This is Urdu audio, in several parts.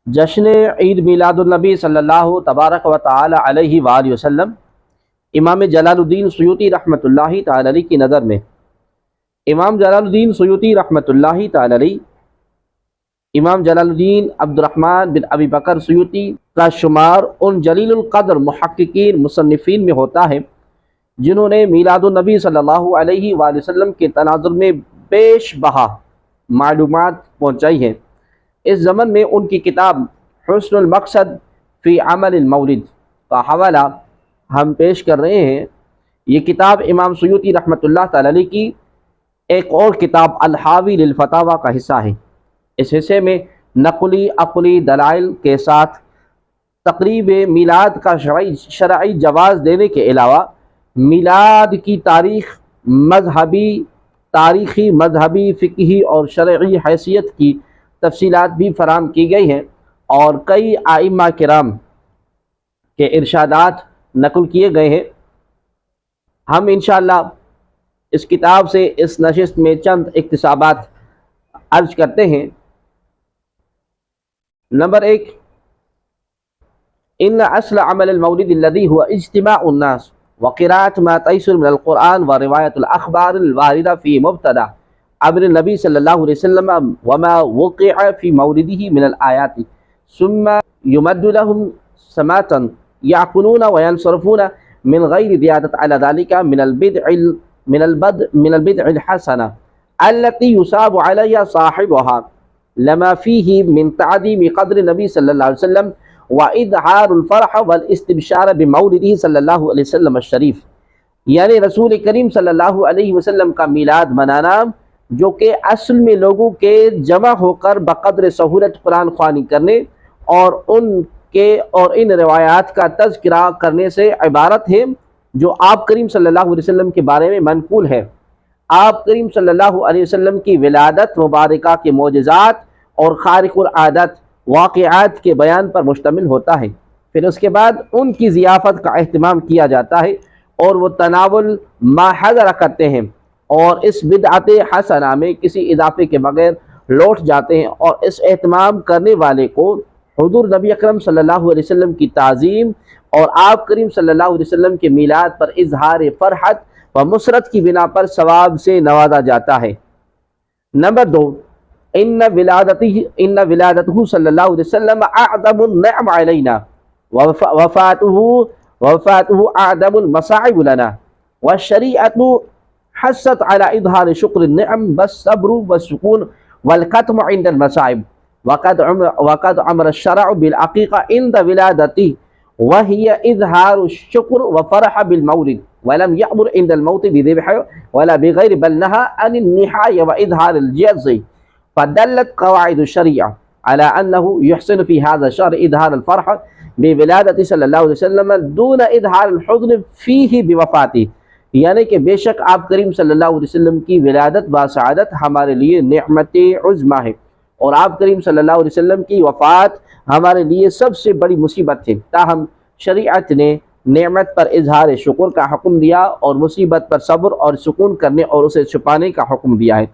جشن عید میلاد النبی صلی اللہ تبارک و تعالی علیہ وآلہ وسلم امام جلال الدین سیوطی رحمۃ اللہ تعالی علیہ کی نظر میں امام جلال الدین سیوطی رحمۃ اللہ تعالی علیہ امام جلال الدین عبد الرحمن بن ابی بکر سیوطی کا شمار ان جلیل القدر محققین مصنفین میں ہوتا ہے جنہوں نے میلاد النبی صلی اللہ علیہ وآلہ وسلم کے تناظر میں بیش بہا معلومات پہنچائی ہیں۔ اس زمن میں ان کی کتاب حسن المقصد فی عمل المولد کا حوالہ ہم پیش کر رہے ہیں۔ یہ کتاب امام سیوطی رحمۃ اللہ تعالی علیہ کی ایک اور کتاب الحاوی للفتاوی کا حصہ ہے۔ اس حصے میں نقلی عقلی دلائل کے ساتھ تقریب میلاد کا شرعی جواز دینے کے علاوہ میلاد کی تاریخی مذہبی فقہی اور شرعی حیثیت کی تفصیلات بھی فراہم کی گئی ہیں اور کئی ائمہ کرام کے ارشادات نقل کیے گئے ہیں۔ ہم انشاءاللہ اس کتاب سے اس نشست میں چند اقتصابات عرض کرتے ہیں۔ نمبر 1، ان اصل عمل المولد الذي هو اجتماع الناس وقراءة ما تيسر من القرآن ورواية الأخبار الواردة في مبتدأ عبر النبي صلى الله عليه وسلم وما وقع في مولده من الآيات، ثم يمد لهم سماتا يعقلون وينصرفون من غير زيادة على ذلك من البدع الحسنة التي يصاب عليها صاحبها لما فيه من تعظيم قدر النبي صلى الله عليه وسلم وإظهار الفرح والاستبشار بمولده صلی اللہ علیہ وسلم الشریف، یعنی رسول کریم صلی اللہ علیہ وسلم کا میلاد منانا جو کہ اصل میں لوگوں کے جمع ہو کر بقدر سہولت قرآن خوانی کرنے اور ان روایات کا تذکرہ کرنے سے عبارت ہے جو آپ کریم صلی اللہ علیہ وسلم کے بارے میں منقول ہے۔ آپ کریم صلی اللہ علیہ وسلم کی ولادت مبارکہ کے معجزات اور خارق العادت واقعات کے بیان پر مشتمل ہوتا ہے۔ پھر اس کے بعد ان کی ضیافت کا اہتمام کیا جاتا ہے اور وہ تناول ما حضر کرتے ہیں اور اس بدعت حسنہ میں کسی اضافے کے بغیر لوٹ جاتے ہیں، اور اس اہتمام کرنے والے کو حضور نبی اکرم صلی اللہ علیہ وسلم کی تعظیم اور آپ کریم صلی اللہ علیہ وسلم کے میلاد پر اظہار فرحت و مسرت کی بنا پر ثواب سے نوازا جاتا ہے۔ نمبر 2، ان ولادته صلی اللہ علیہ وسلم اعظم النعم علینا ووفاته اعظم المصاعب لنا، والشریعۃ حثت على اظہار شکر النعم والصبر والسکون والکتم عند المصائب، وقد امر الشرع بالعقیقہ عند ولادته وهي اظہار الشکر وفرح بالمولد، ولم يأمر عند الموت بذبح ولا بغير، بل نهى عن النحاء واظہار الجز، فدلت قواعد الشریعہ على انه يحسن في هذا الشهر اظہار الفرح بولادت صلی اللہ علیہ وسلم دون اظہار الحزن فيه بوفاته، یعنی کہ بے شک آپ کریم صلی اللہ علیہ وسلم کی ولادت باسعادت ہمارے لیے نعمت عظمی ہے، اور آپ کریم صلی اللہ علیہ وسلم کی وفات ہمارے لیے سب سے بڑی مصیبت ہے، تاہم شریعت نے نعمت پر اظہار شکر کا حکم دیا اور مصیبت پر صبر اور سکون کرنے اور اسے چھپانے کا حکم دیا ہے۔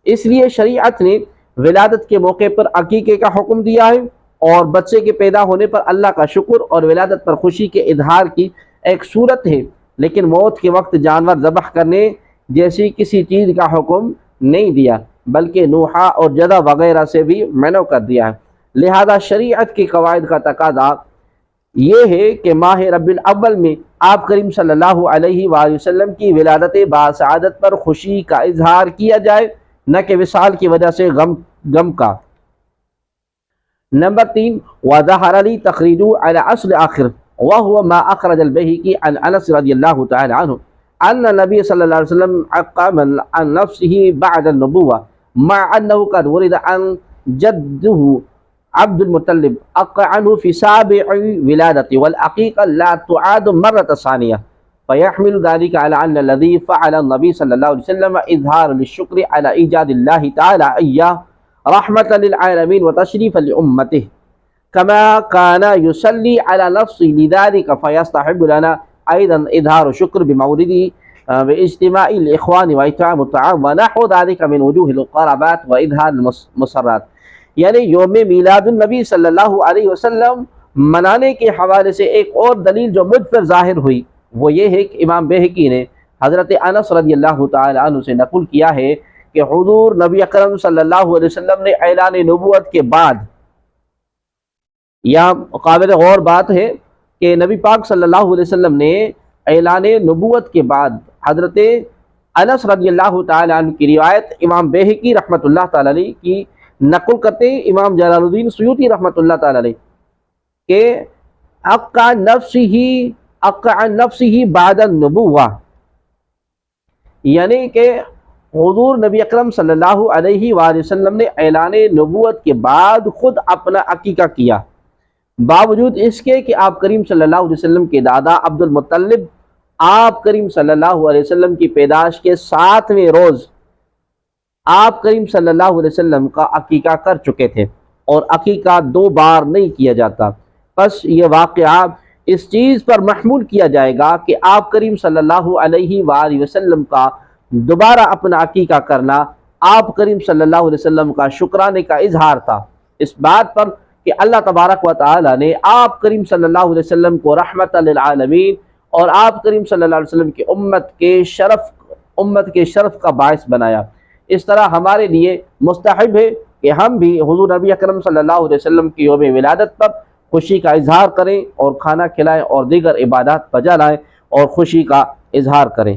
اس لیے شریعت نے ولادت کے موقع پر عقیقے کا حکم دیا ہے، اور بچے کے پیدا ہونے پر اللہ کا شکر اور ولادت پر خوشی کے اظہار کی ایک صورت ہے، لیکن موت کے وقت جانور ذبح کرنے جیسی کسی چیز کا حکم نہیں دیا، بلکہ نوحہ اور جدہ وغیرہ سے بھی منع کر دیا ہے۔ لہذا شریعت کی قواعد کا تقاضا یہ ہے کہ ماہ ربیع الاول میں آپ کریم صلی اللہ علیہ وآلہ وسلم کی ولادت باسعادت پر خوشی کا اظہار کیا جائے، نہ کہ وصال کی وجہ سے غم کا۔ نمبر 3، وظہر لی تخریج علی اصل آخر وهو ما اخرج البیہقی عن انس رضی اللہ تعالی عنہ ان النبی صلی اللہ علیہ وسلم عقم عن نفسه بعد النبوة مع انه قد ورد عن جده عبد المطلب عق عنه في سابع ولادته والعقيقة لا تعاد مرة ثانية، فيحمل ذلك على أن الذي فعل النبي صلى الله عليه وسلم إظهار للشكر على إيجاد الله تعالى إياه رحمة للعالمين وتشريفا لأمته، كما كان يصلي على نفسه لذلك، فيستحب لنا أيضا إظهار شكر بمولده باجتماع الإخوان وإطعام الطعام ونحو ذلك من وجوه القرابات وإظهار المسرات، یعنی یوم میلاد النبی صلی اللہ علیہ وسلم منانے کے حوالے سے ایک اور دلیل جو مجھ پر ظاہر ہوئی وہ یہ ہے کہ امام بہقی نے حضرت انس رضی اللہ تعالی عنہ سے نقل کیا ہے کہ حضور نبی اکرم صلی اللہ علیہ وسلم نے اعلان نبوت کے بعد، یہاں قابل غور بات ہے کہ نبی پاک صلی اللہ علیہ وسلم نے اعلان نبوت کے بعد حضرت انس رضی اللہ تعالی عنہ کی روایت امام بہقی رحمۃ اللہ تعالی علیہ کی نقل کرتے ہیں امام جلال الدین سیوطی رحمۃ اللہ تعالی علیہ کہ اقع نفسہ بعد النبوہ، یعنی کہ حضور نبی اکرم صلی اللہ علیہ وآلہ وسلم نے اعلان نبوت کے بعد خود اپنا عقیقہ کیا، باوجود اس کے کہ آپ کریم صلی اللہ علیہ وسلم کے دادا عبد المطلب آپ کریم صلی اللہ علیہ وسلم کی پیدائش کے 7ویں روز آپ کریم صلی اللہ علیہ وسلم کا عقیقہ کر چکے تھے، اور عقیقہ 2 بار نہیں کیا جاتا۔ بس یہ واقعہ اس چیز پر محمول کیا جائے گا کہ آپ کریم صلی اللہ علیہ وآلہ وسلم کا دوبارہ اپنا عقیقہ کرنا آپ کریم صلی اللہ علیہ وسلم کا شکرانے کا اظہار تھا، اس بات پر کہ اللہ تبارک و تعالی نے آپ کریم صلی اللہ علیہ وسلم کو رحمت للعالمین اور آپ کریم صلی اللہ علیہ وسلم کی امت کے شرف کا باعث بنایا۔ اس طرح ہمارے لیے مستحب ہے کہ ہم بھی حضور نبی اکرم صلی اللہ علیہ وسلم کی یوم ولادت پر خوشی کا اظہار کریں اور کھانا کھلائیں اور دیگر عبادات بجا لائیں اور خوشی کا اظہار کریں۔